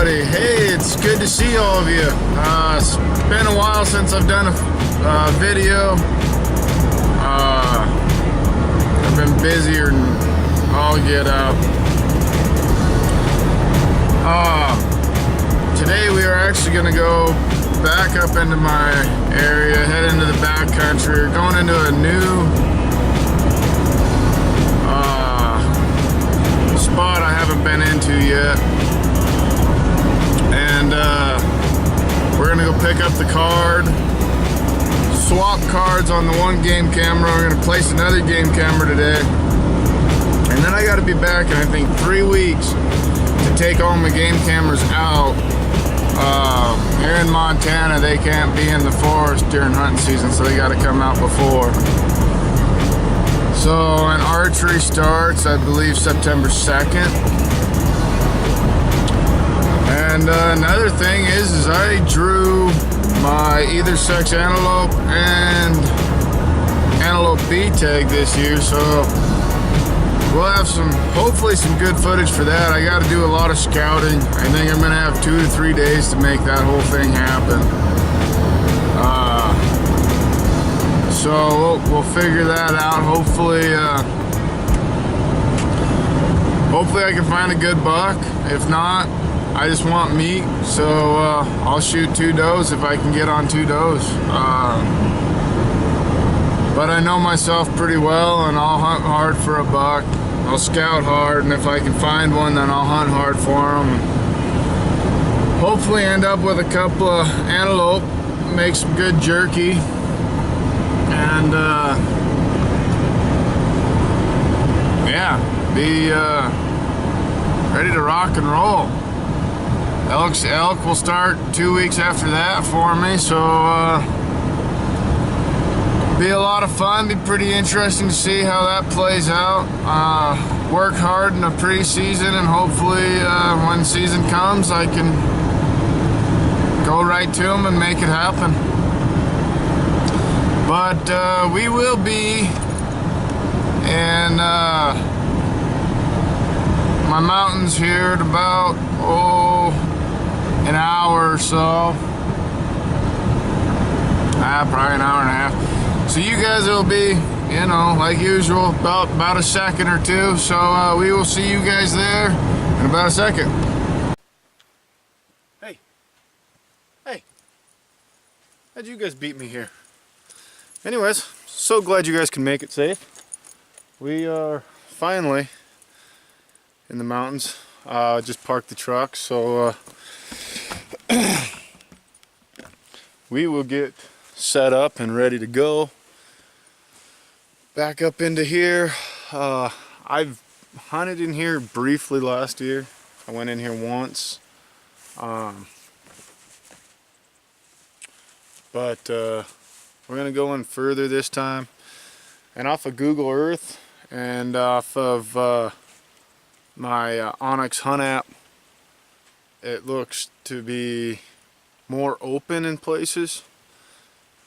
everybody. Hey, it's good to see all of you. It's been a while since I've done a video. I've been busier than all get out. Today we are actually going to go back up into my area, head into the backcountry. We're going into a new spot I haven't been into yet, and we're gonna go pick up the card, swap cards on the one game camera. We're gonna place another game camera today, and then I got to be back in I think 3 weeks to take all my game cameras out. Here in Montana they can't be in the forest during hunting season, so they got to come out before. So, and archery starts, I believe, September 2nd. And another thing is I drew my either sex antelope and antelope B tag this year, so we'll have hopefully some good footage for that. I got to do a lot of scouting. I think I'm going to have 2 to 3 days to make that whole thing happen. So we'll figure that out. Hopefully I can find a good buck. If not, I just want meat. So I'll shoot 2 does if I can get on 2 does. But I know myself pretty well, and I'll hunt hard for a buck. I'll scout hard, and if I can find one, then I'll hunt hard for them. Hopefully end up with a couple of antelope, make some good jerky. And yeah, be ready to rock and roll. Elk will start 2 weeks after that for me, so be a lot of fun. Be pretty interesting to see how that plays out. Work hard in the preseason, and hopefully when season comes I can go right to them and make it happen. But we will be in my mountains here at about an hour or so. Probably an hour and a half. So you guys will be, you know, like usual, about a second or two. So we will see you guys there in about a second. Hey, how'd you guys beat me here? Anyways, so glad you guys can make it safe. We are finally in the mountains. Just parked the truck, so we will get set up and ready to go. Back up into here. I've hunted in here briefly last year. I went in here once. But we're going to go in further this time, and off of Google Earth and off of my Onyx Hunt app, it looks to be more open in places,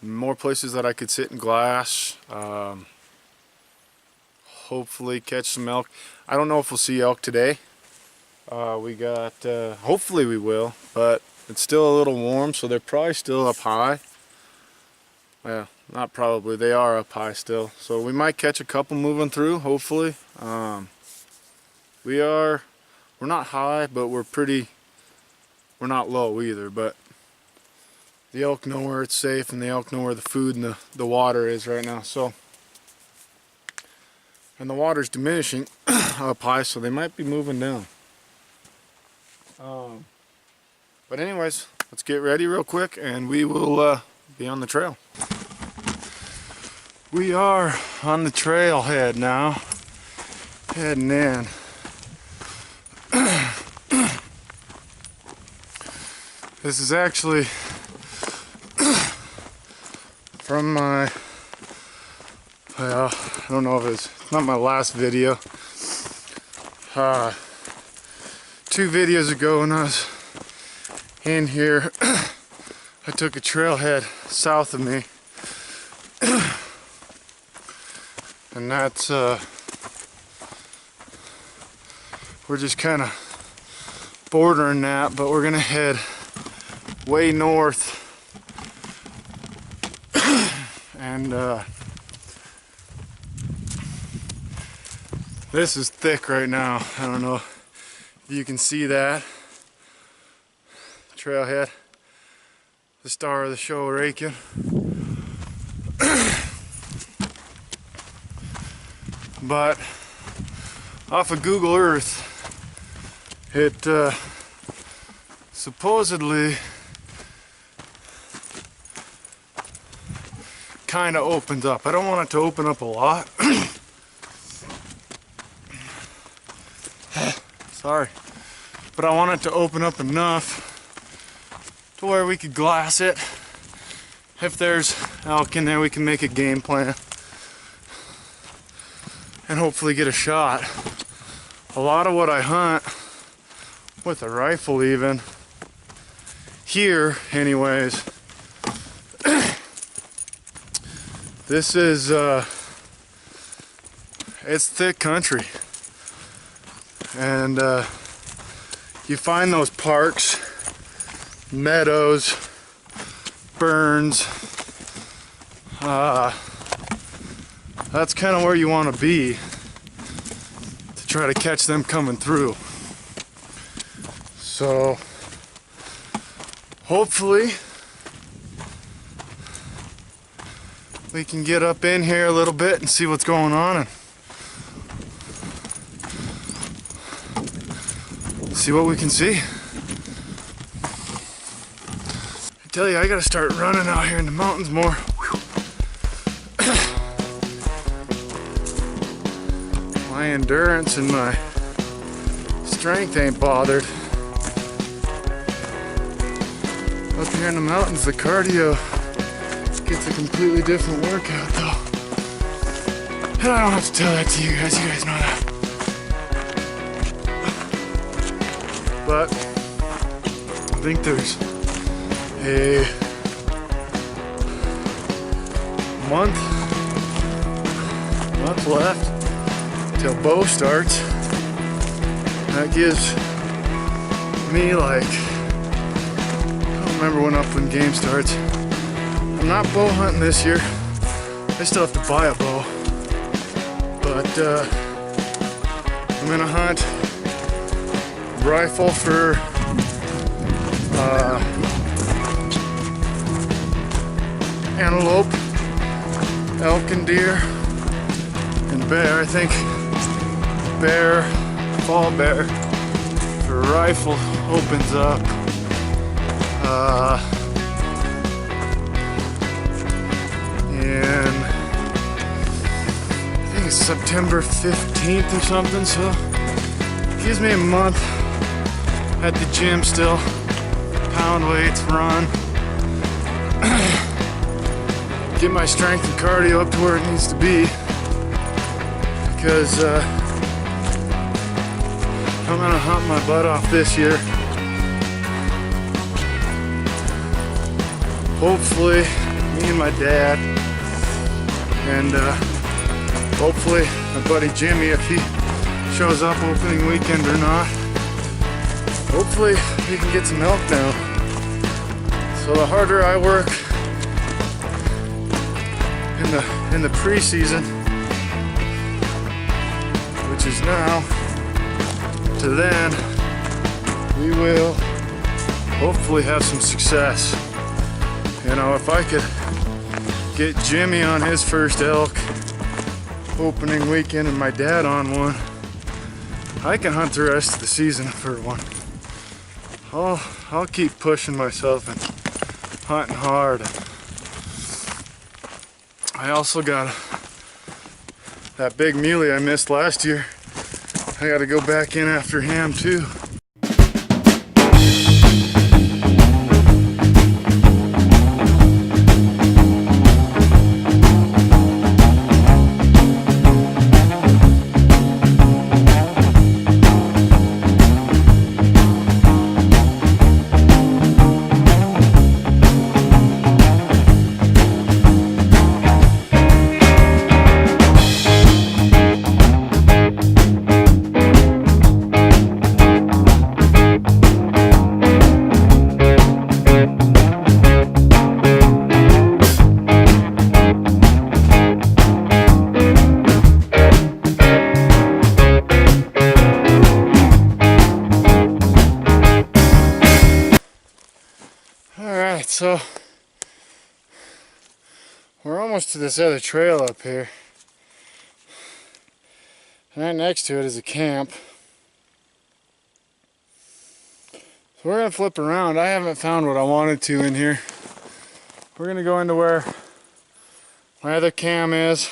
more places that I could sit in glass, hopefully catch some elk. I don't know if we'll see elk today. We got, hopefully we will, but it's still a little warm, so they're probably still up high. Well, not probably, they are up high still, so we might catch a couple moving through, hopefully. We're not high, but we're not low either, but the elk know where it's safe, and the elk know where the food and the water is right now. So, and the water's diminishing up high, so they might be moving down. But anyways, let's get ready real quick, and we will be on the trail. We are on the trailhead now, heading in. This is actually from my, well, I don't know if it's not my last video. 2 videos ago when I was in here, I took a trailhead south of me, and that's we're just kind of bordering that, but we're gonna head way north. And this is thick right now. I don't know if you can see that. Trailhead, the star of the show, raking. But off of Google Earth, it supposedly kind of opens up. I don't want it to open up a lot. Sorry. But I want it to open up enough to where we could glass it. If there's elk in there, we can make a game plan and hopefully get a shot. A lot of what I hunt with a rifle, even here anyways, this is it's thick country, and you find those parks, meadows, burns, that's kind of where you want to be to try to catch them coming through. So hopefully we can get up in here a little bit and see what's going on and see what we can see. I tell you, I gotta start running out here in the mountains more. My endurance and my strength ain't bothered. Up here in the mountains, the cardio gets a completely different workout though. And I don't have to tell that to you guys know that. But I think there's a month left till bow starts. That gives me, like, I don't remember when upland game starts. I'm not bow hunting this year. I still have to buy a bow. But I'm gonna hunt rifle for antelope, elk and deer, and bear. I think bear, fall bear for rifle opens up in, I think it's September 15th or something, so it gives me a month at the gym still, pound weights, run, get my strength and cardio up to where it needs to be, because I'm gonna hunt my butt off this year. Hopefully, me and my dad, and hopefully my buddy Jimmy, if he shows up opening weekend or not. Hopefully we can get some elk down. So the harder I work in the pre-season, which is now, to then, we will hopefully have some success. You know, if I could get Jimmy on his first elk opening weekend and my dad on one, I can hunt the rest of the season for one. I'll keep pushing myself and hunting hard. I also got that big muley I missed last year. I got to go back in after him too. so we're almost to this other trail up here. Right next to it is a camp. So we're gonna flip around. I haven't found what I wanted to in here. We're gonna go into where my other cam is,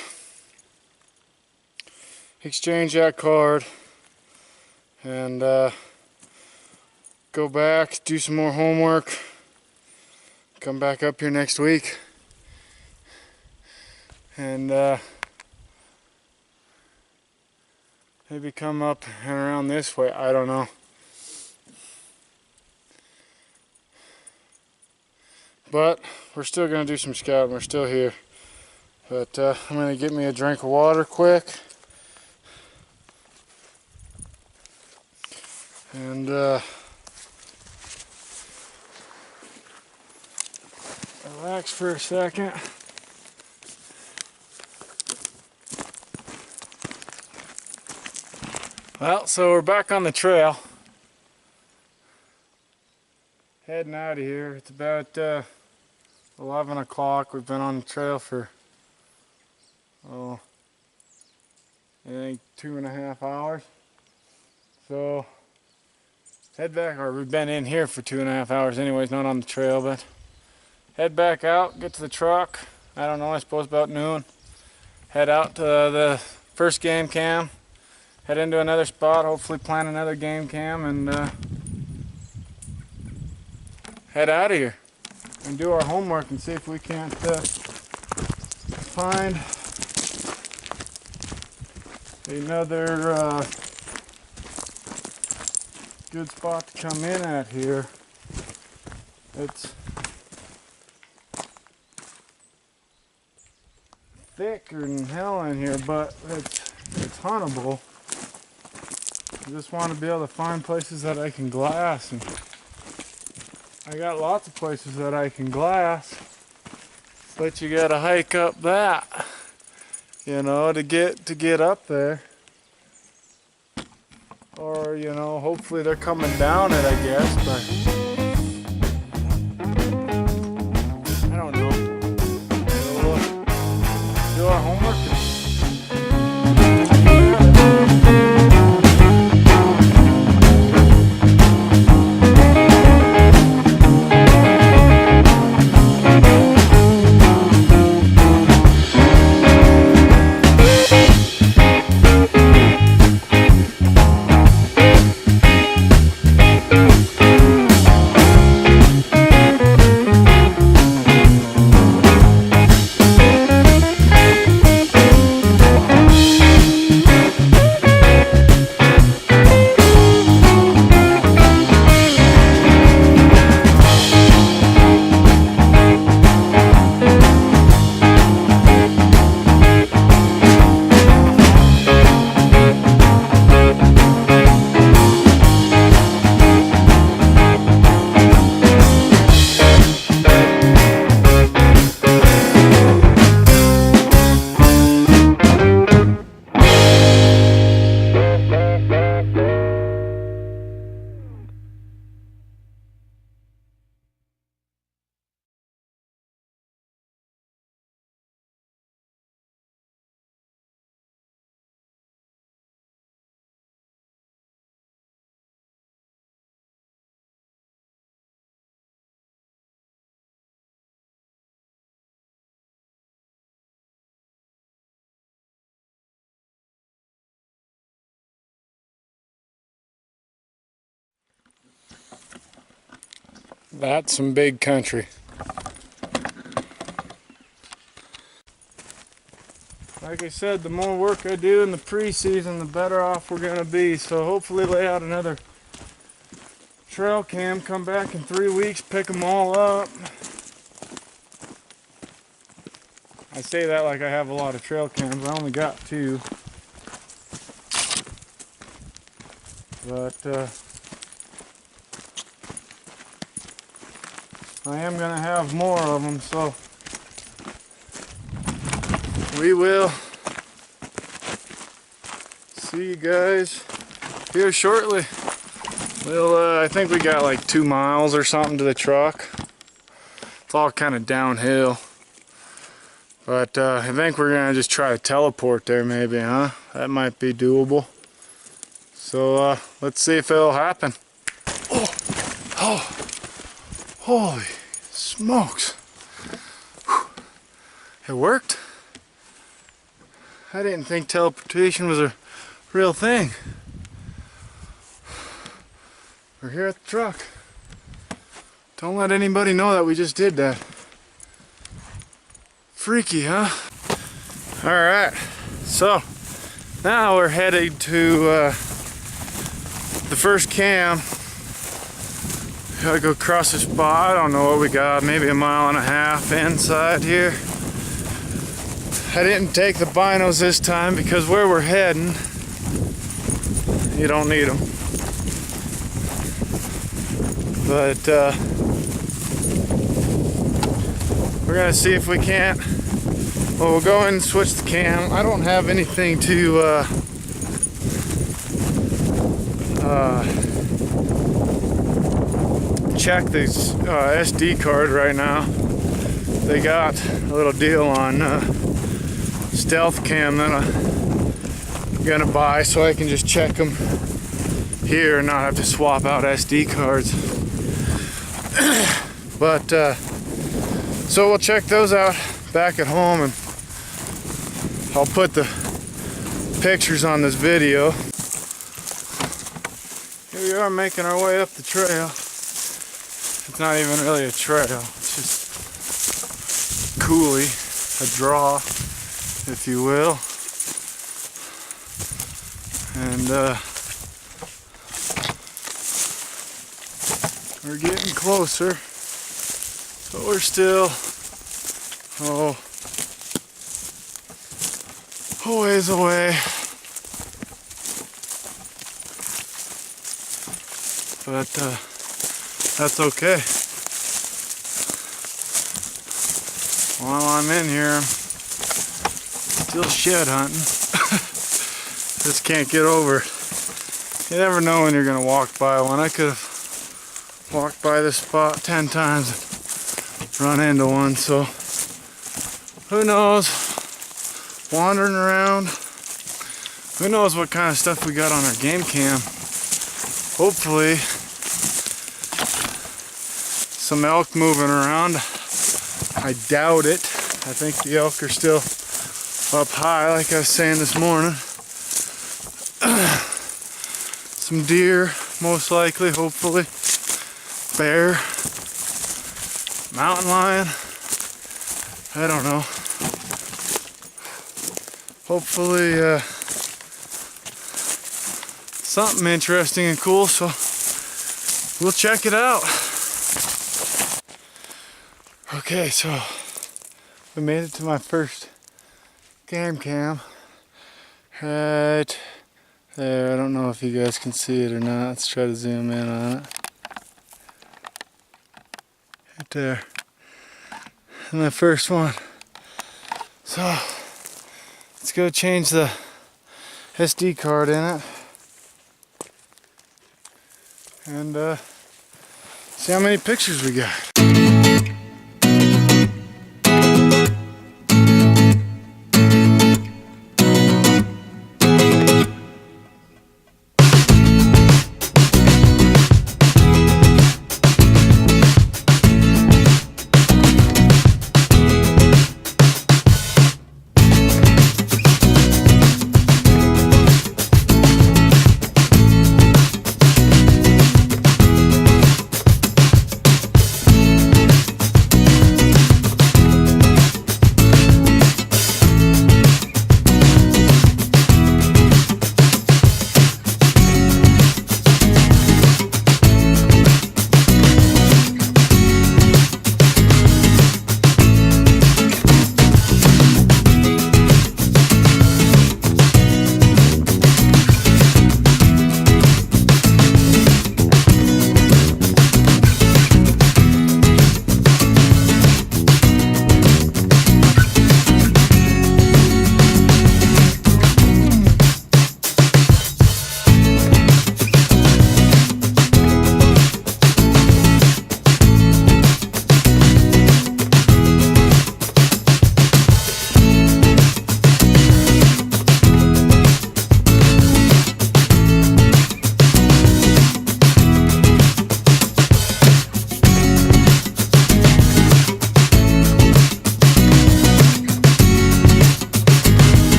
exchange that card, and go back, do some more homework, come back up here next week, and maybe come up and around this way. I don't know. But we're still going to do some scouting. We're still here. But I'm going to get me a drink of water quick. And relax for a second. Well, so we're back on the trail. Heading out of here. It's about 11 o'clock. We've been on the trail for, I think 2.5 hours. So head back, or we've been in here for 2.5 hours anyways, not on the trail, but head back out, get to the truck. I don't know, I suppose about noon. Head out to the first game cam. Head into another spot, hopefully plant another game cam, and head out of here and do our homework and see if we can't find another good spot to come in at here. It's thicker than hell in here, but it's huntable. I just want to be able to find places that I can glass, and I got lots of places that I can glass, but you gotta hike up that, you know, to get up there. Or, you know, hopefully they're coming down it, I guess, but I don't know. So we'll do our homework. That's some big country. Like I said, the more work I do in the pre-season, the better off we're gonna be. So hopefully lay out another trail cam, come back in 3 weeks, pick them all up. I say that like I have a lot of trail cams. I only got 2. But I am gonna have more of them, so we will see you guys here shortly. We'll I think we got like 2 miles or something to the truck. It's all kind of downhill. But I think we're gonna just try to teleport there maybe, huh? That might be doable. So let's see if it'll happen. Oh, oh, holy smokes. Whew. It worked. I didn't think teleportation was a real thing. We're here at the truck. Don't let anybody know that we just did that. Freaky, huh? Alright, so now we're headed to the first cam. Gotta go across this spot. I don't know what we got, maybe 1.5 miles inside here. I didn't take the binos this time because where we're heading, you don't need them. But we're gonna see if we can't. Well, we'll go in and switch the cam. I don't have anything to check this SD card right now. They got a little deal on stealth cam that I'm gonna buy so I can just check them here and not have to swap out SD cards. But so we'll check those out back at home, and I'll put the pictures on this video. Here we are making our way up the trail. It's not even really a trail, it's just a coulee, a draw, if you will. And we're getting closer. But we're still a ways away. But that's okay. While I'm in here, I'm still shed hunting. Just can't get over it. You never know when you're gonna walk by one. I could have walked by this spot 10 times and run into one, so who knows? Wandering around, who knows what kind of stuff we got on our game cam. Hopefully some elk moving around. I doubt it. I think the elk are still up high, like I was saying this morning. Some deer, most likely, hopefully. Bear. Mountain lion. I don't know. Hopefully something interesting and cool, so we'll check it out. Okay, so we made it to my first game cam right there. I don't know if you guys can see it or not. Let's try to zoom in on it. Right there. And the first one. So let's go change the SD card in it and see how many pictures we got.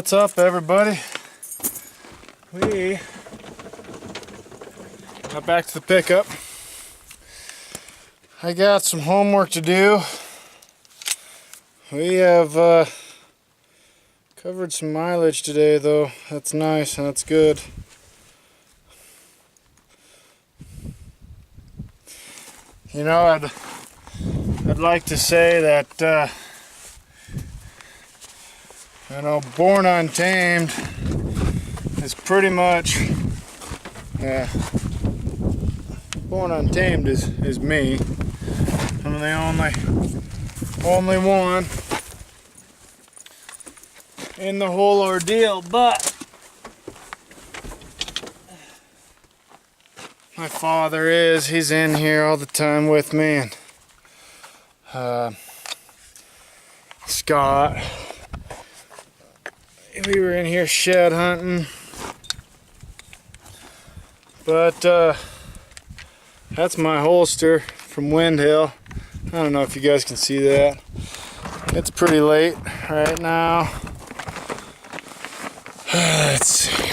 What's up, everybody? We got back to the pickup. I got some homework to do. We have covered some mileage today, though. That's nice and that's good. You know, I'd like to say that you know, Born Untamed is pretty much, Born Untamed is me. I'm the only one in the whole ordeal, but my father he's in here all the time with me, and Scott, we were in here shed hunting, but that's my holster from Wind Hill. I don't know if you guys can see that. It's pretty late right now. Let's see.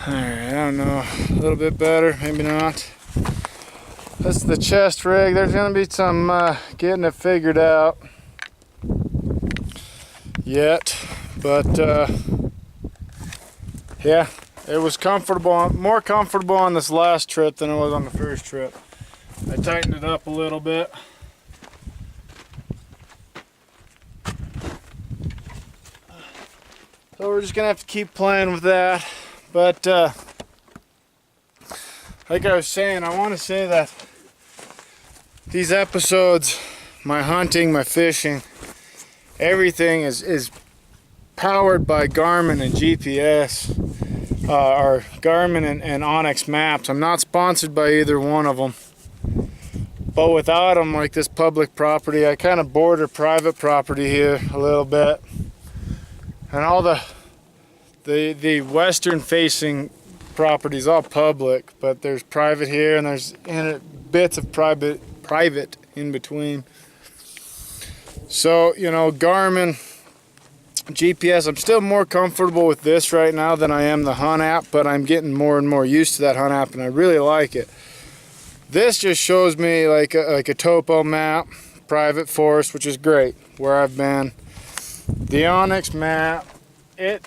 Alright, I don't know. A little bit better, maybe not. That's the chest rig. There's going to be some getting it figured out yet, but yeah, it was comfortable, more comfortable on this last trip than it was on the first trip. I tightened it up a little bit. So we're just going to have to keep playing with that, but like I was saying, I want to say that these episodes, my hunting, my fishing, everything is powered by Garmin and GPS, or Garmin and Onyx maps. I'm not sponsored by either one of them, but without them, like this public property, I kind of border private property here a little bit, and all the western facing properties all public, but there's private here and there's bits of private in between. So, you know, Garmin GPS, I'm still more comfortable with this right now than I am the Hunt app, but I'm getting more and more used to that Hunt app and I really like it. This just shows me like a topo map, private forest, which is great where I've been. The Onyx map, the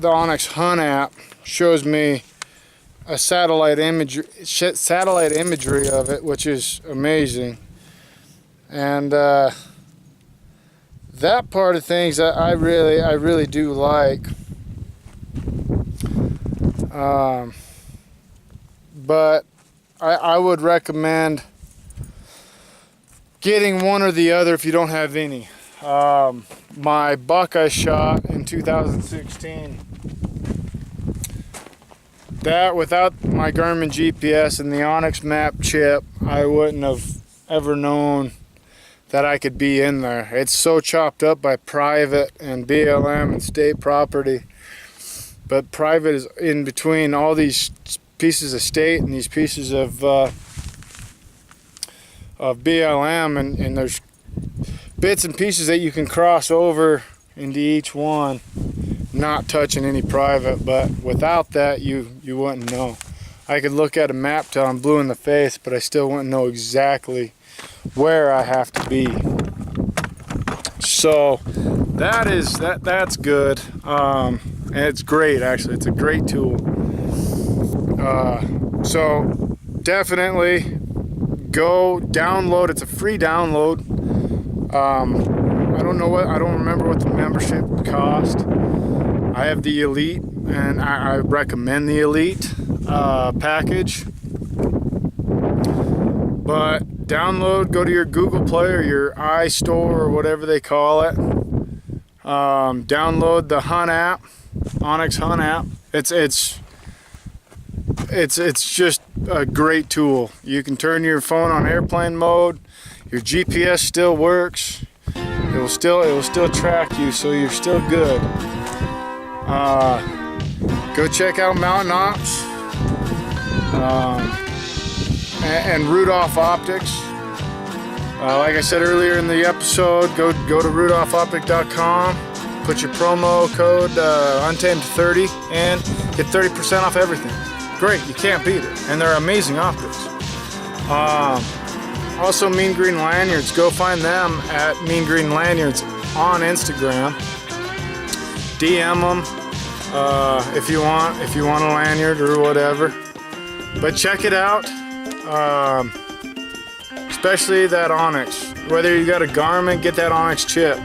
Onyx Hunt app shows me a satellite imagery of it, which is amazing. And that part of things I really do like. But I would recommend getting one or the other if you don't have any. My buck I shot in 2016, that without my Garmin GPS and the Onyx map chip, I wouldn't have ever known that I could be in there. It's so chopped up by private and BLM and state property, but private is in between all these pieces of state and these pieces of BLM, and there's bits and pieces that you can cross over into each one, not touching any private. But without that, you wouldn't know. I could look at a map till I'm blue in the face, but I still wouldn't know exactly where I have to be. So that's good, and it's great. Actually, it's a great tool. So definitely go download. It's a free download. I don't remember what the membership cost. I have the Elite, and I recommend the Elite package. But download, go to your Google Play or your iStore or whatever they call it. Download the Hunt app, Onyx Hunt app. It's just a great tool. You can turn your phone on airplane mode. Your GPS still works. It will still track you, so you're still good. Go check out Mountain Ops and Rudolph Optics. Like I said earlier in the episode, go to rudolphoptic.com, put your promo code UNTAMED30 and get 30% off everything. Great, you can't beat it. And they're amazing optics. Also, Mean Green Lanyards, go find them at Mean Green Lanyards on Instagram. DM them if you want a lanyard or whatever. But check it out. Especially that Onyx. Whether you got a Garmin, get that Onyx chip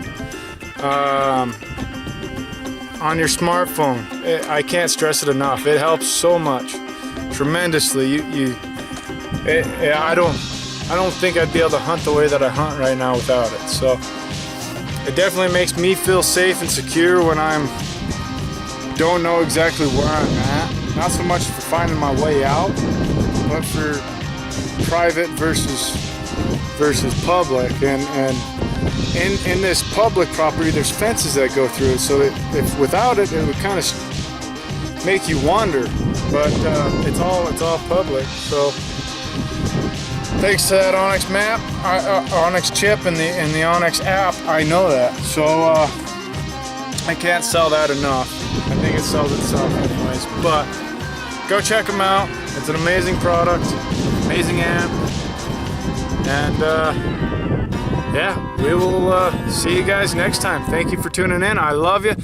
on your smartphone. I can't stress it enough. It helps so much, tremendously. I don't think I'd be able to hunt the way that I hunt right now without it. So it definitely makes me feel safe and secure when don't know exactly where I'm at. Not so much for finding my way out, but for private versus public, and in this public property there's fences that go through it, so that if without it would kind of make you wonder, but it's all public. So thanks to that Onyx map, Onyx chip and the Onyx app, I know that, so I can't sell that enough. I think it sells itself anyways, but go check them out. It's an amazing product, amazing app. And yeah, we will see you guys next time. Thank you for tuning in. I love you.